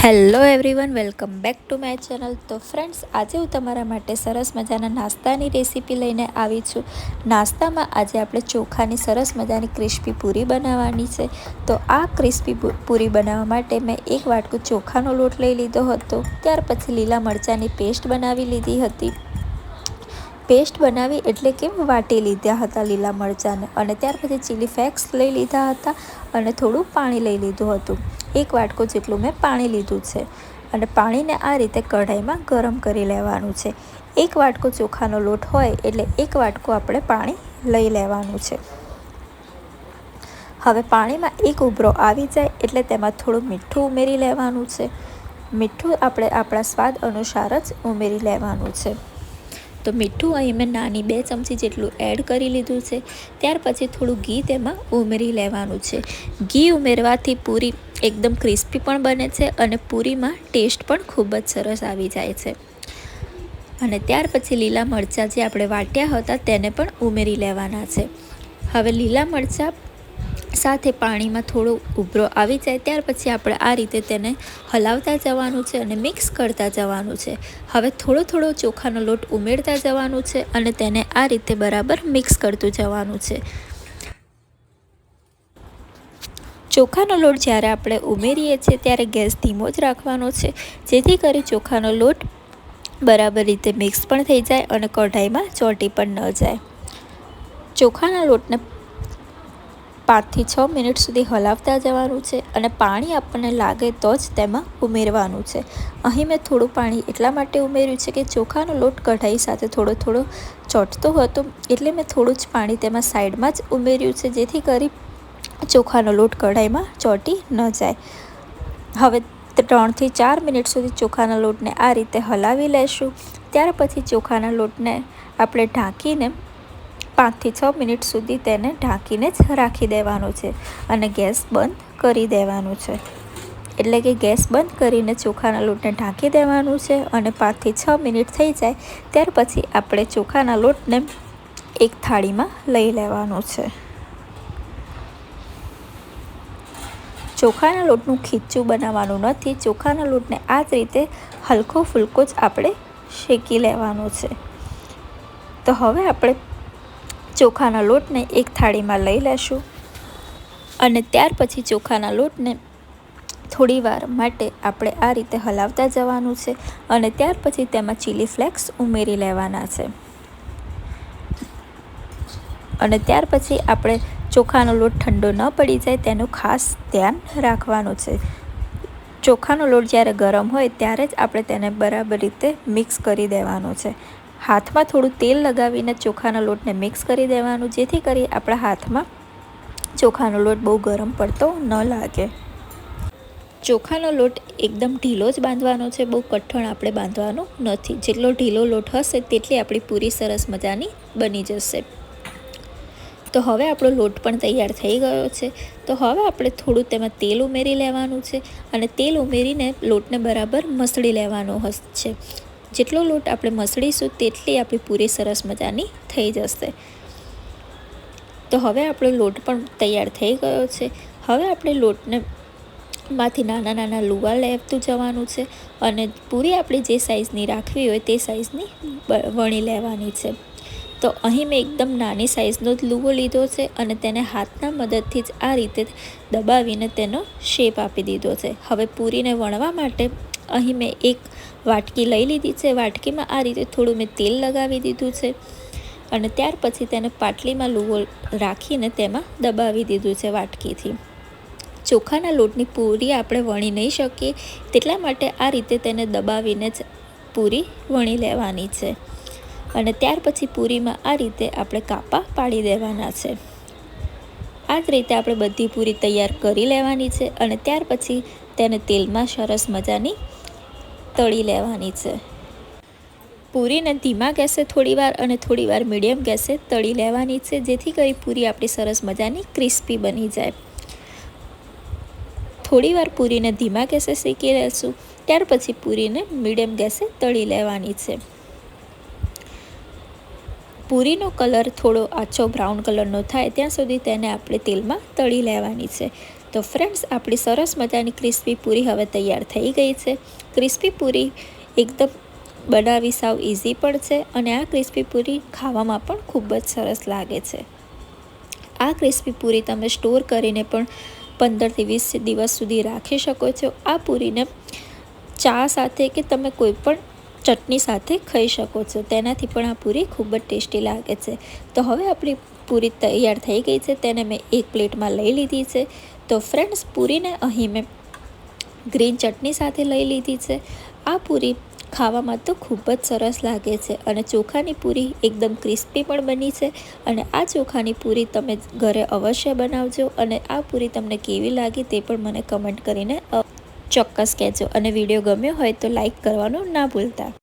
Hello everyone, welcome back to my channel. તો friends, આજે હું તમારા માટે સરસ મજાના નાસ્તાની રેસીપી લઈને આવી છું। નાસ્તામાં આજે આપણે ચોખાની સરસ મજાની ક્રિસ્પી પૂરી બનાવવાની છે। તો આ ક્રિસ્પી પૂરી બનાવવા માટે મેં એક વાટકું ચોખાનો લોટ લઈ લીધો હતો। ત્યાર પછી લીલા મરચાંની પેસ્ટ બનાવી લીધી હતી। પેસ્ટ બનાવી એટલે કે વાટી લીધા હતા લીલા મરચાંને, અને ત્યાર પછી ચીલી ફ્લેક્સ લઈ લીધા હતા અને થોડું પાણી લઈ લીધું હતું। એક વાટકો જેટલું મેં પાણી લીધું છે અને પાણીને આ રીતે કઢાઈમાં ગરમ કરી લેવાનું છે। એક વાટકો ચોખાનો લોટ હોય એટલે એક વાટકો આપણે પાણી લઈ લેવાનું છે। હવે પાણીમાં એક ઉભરો આવી જાય એટલે તેમાં થોડું મીઠું ઉમેરી લેવાનું છે। મીઠું આપણે આપણા સ્વાદ અનુસાર જ ઉમેરી લેવાનું છે। તો મીઠું અહીં મેં નાની 2 ચમચી જેટલું એડ કરી લીધું છે। ત્યાર પછી થોડું ઘી તેમાં ઉમેરી લેવાનું છે। ઘી ઉમેરવાથી પૂરી એકદમ ક્રિસ્પી પણ બને છે અને પૂરીમાં ટેસ્ટ પણ ખૂબ જ સરસ આવી જાય છે। અને ત્યાર પછી લીલા મરચાં જે આપણે વાટ્યા હતા તેને પણ ઉમેરી લેવાના છે। હવે લીલા મરચાં સાથે પાણીમાં થોડો ઉભરો આવી જાય ત્યાર પછી આપણે આ રીતે તેને હલાવતા જવાનું છે અને મિક્સ કરતા જવાનું છે। હવે થોડો થોડો ચોખાનો લોટ ઉમેરતા જવાનું છે અને તેને આ રીતે બરાબર મિક્સ કરતું જવાનું છે। ચોખાનો લોટ જ્યારે આપણે ઉમેરીએ છીએ ત્યારે ગેસ ધીમો જ રાખવાનો છે, જેથી કરી ચોખાનો લોટ બરાબર રીતે મિક્સ પણ થઈ જાય અને કઢાઈમાં ચોંટી પણ ન જાય। ચોખાના લોટને 5 થી 6 મિનિટ સુધી હલાવતા જવાનું છે અને પાણી આપણને લાગે તો જ તેમાં ઉમેરવાનું છે। અહીં મેં થોડું પાણી એટલા માટે ઉમેર્યું છે કે ચોખાનો લોટ કઢાઈ સાથે થોડો થોડો ચોંટતો હતો, એટલે મેં થોડું જ પાણી તેમાં સાઈડમાં જ ઉમેર્યું છે, જેથી કરી ચોખાનો લોટ કઢાઈમાં ચોંટી ન જાય। હવે 3 થી 4 મિનિટ સુધી ચોખાના લોટને આ રીતે હલાવી લેશું। ત્યાર પછી ચોખાના લોટને આપણે ઢાંકીને 5 થી 6 મિનિટ સુધી તેને ઢાંકીને જ રાખી દેવાનો છે અને ગેસ બંધ કરી દેવાનું છે। એટલે કે ગેસ બંધ કરીને ચોખાના લોટને ઢાંકી દેવાનું છે અને 5 થી 6 મિનિટ થઈ જાય ત્યાર પછી આપણે ચોખાના લોટને એક થાળીમાં લઈ લેવાનો છે। ચોખાના લોટનું ખીચું બનાવવાનું નથી, ચોખાના લોટને આ જ રીતે હલકો ફૂલકો જ આપણે શેકી લેવાનો છે। તો હવે આપણે ચોખાના લોટને એક થાળીમાં લઈ લેશું અને ત્યાર પછી ચોખાના લોટને થોડી વાર માટે આપણે આ રીતે હલાવતા જવાનું છે અને ત્યાર પછી તેમાં ચીલી ફ્લેક્સ ઉમેરી લેવાના છે અને ત્યાર પછી આપણે ચોખાનો લોટ ઠંડો ન પડી જાય તેનું ખાસ ધ્યાન રાખવાનું છે। ચોખાનો લોટ જ્યારે ગરમ હોય ત્યારે જ આપણે તેને બરાબર રીતે મિક્સ કરી દેવાનો છે। હાથમાં થોડું તેલ લગાવીને ચોખાના લોટને મિક્સ કરી દેવાનું, જેથી કરી આપણા હાથમાં ચોખાનો લોટ બહુ ગરમ પડતો ન લાગે। ચોખાનો લોટ એકદમ ઢીલો જ બાંધવાનો છે, બહુ કઠણ આપણે બાંધવાનો નથી। જેટલો ઢીલો લોટ હશે તેટલી આપણી પૂરી સરસ મજાની બની જશે। તો હવે આપણો લોટ પણ તૈયાર થઈ ગયો છે। તો હવે આપણે થોડું તેમાં તેલ ઉમેરી લેવાનું છે અને તેલ ઉમેરીને લોટને બરાબર મસળી લેવાનો છે। જેટલો લોટ આપણે મસળીશું તેટલી આપણી પૂરી સરસ મજાની થઈ જશે। તો હવે આપણો લોટ પણ તૈયાર થઈ ગયો છે। હવે આપણે લોટને માંથી નાના નાના લુવા લેતું જવાનું છે અને પૂરી આપણી જે સાઈઝની રાખવી હોય તે સાઈઝની વણી લેવાની છે। તો અહીં મેં એકદમ નાની સાઈઝનો જ લુવો લીધો છે અને તેને હાથના મદદથી જ આ રીતે દબાવીને તેનો શેપ આપી દીધો છે। હવે પૂરીને વણવા માટે અહીં મેં એક વાટકી લઈ લીધી છે। વાટકીમાં આ રીતે થોડું મેં તેલ લગાવી દીધું છે અને ત્યાર પછી તેને પાટલીમાં લુવો રાખીને તેમાં દબાવી દીધું છે વાટકીથી। ચોખાના લોટની પૂરી આપણે વણી નહીં શકીએ તેટલા માટે આ રીતે તેને દબાવીને જ પૂરી વણી લેવાની છે અને ત્યાર પછી પૂરીમાં આ રીતે આપણે કાપા પાડી દેવાના છે। આ જ રીતે આપણે બધી પૂરી તૈયાર કરી લેવાની છે અને ત્યાર પછી તેને તેલમાં સરસ મજાની તળી લેવાની છે। પૂરીને ધીમા ગેસે થોડીવાર અને થોડીવાર મીડિયમ ગેસે તળી લેવાની છે, જેથી કરી પૂરી આપણી સરસ મજાની ક્રિસ્પી બની જાય। થોડીવાર પૂરીને ધીમા ગેસે શેકી લેશું, ત્યાર પછી પૂરીને મીડિયમ ગેસે તળી લેવાની છે। પૂરીનો કલર થોડો આછો બ્રાઉન કલરનો થાય ત્યાં સુધી તેને આપણે તેલમાં તળી લેવાની છે. તો ફ્રેન્ડ્સ, આપણી સરસ મજાની ક્રિસ્પી પૂરી હવે તૈયાર થઈ ગઈ છે. ક્રિસ્પી પૂરી એકદમ બનાવવી સાવ ઇઝી પણ છે અને આ ક્રિસ્પી પૂરી ખાવામાં પણ ખૂબ જ સરસ લાગે છે. આ ક્રિસ્પી પૂરી તમે સ્ટોર કરીને પણ 15થી 20 દિવસ સુધી રાખી શકો છો. આ પૂરીને ચા સાથે કે તમે કોઈ પણ ચટણી સાથે ખાઈ શકો છો. તેનાથી પણ આ પૂરી ખૂબ જ ટેસ્ટી લાગે છે. તો હવે આપણી પૂરી તૈયાર થઈ ગઈ છે. તેને મેં એક પ્લેટમાં લઈ લીધી છે. તો ફ્રેન્ડ્સ, પૂરીને અહીં મેં ગ્રીન ચટણી સાથે લઈ લીધી છે. આ પૂરી ખાવામાં તો ખૂબ જ સરસ લાગે છે અને ચોખાની પૂરી એકદમ ક્રિસ્પી પણ બની છે. અને આ ચોખાની પૂરી તમે ઘરે અવશ્ય બનાવજો અને આ પૂરી તમને કેવી લાગી તે પણ મને કમેન્ટ કરીને ચોક્કસ કહેજો. અને વિડીયો ગમ્યો હોય તો લાઈક કરવાનું ના ભૂલતા.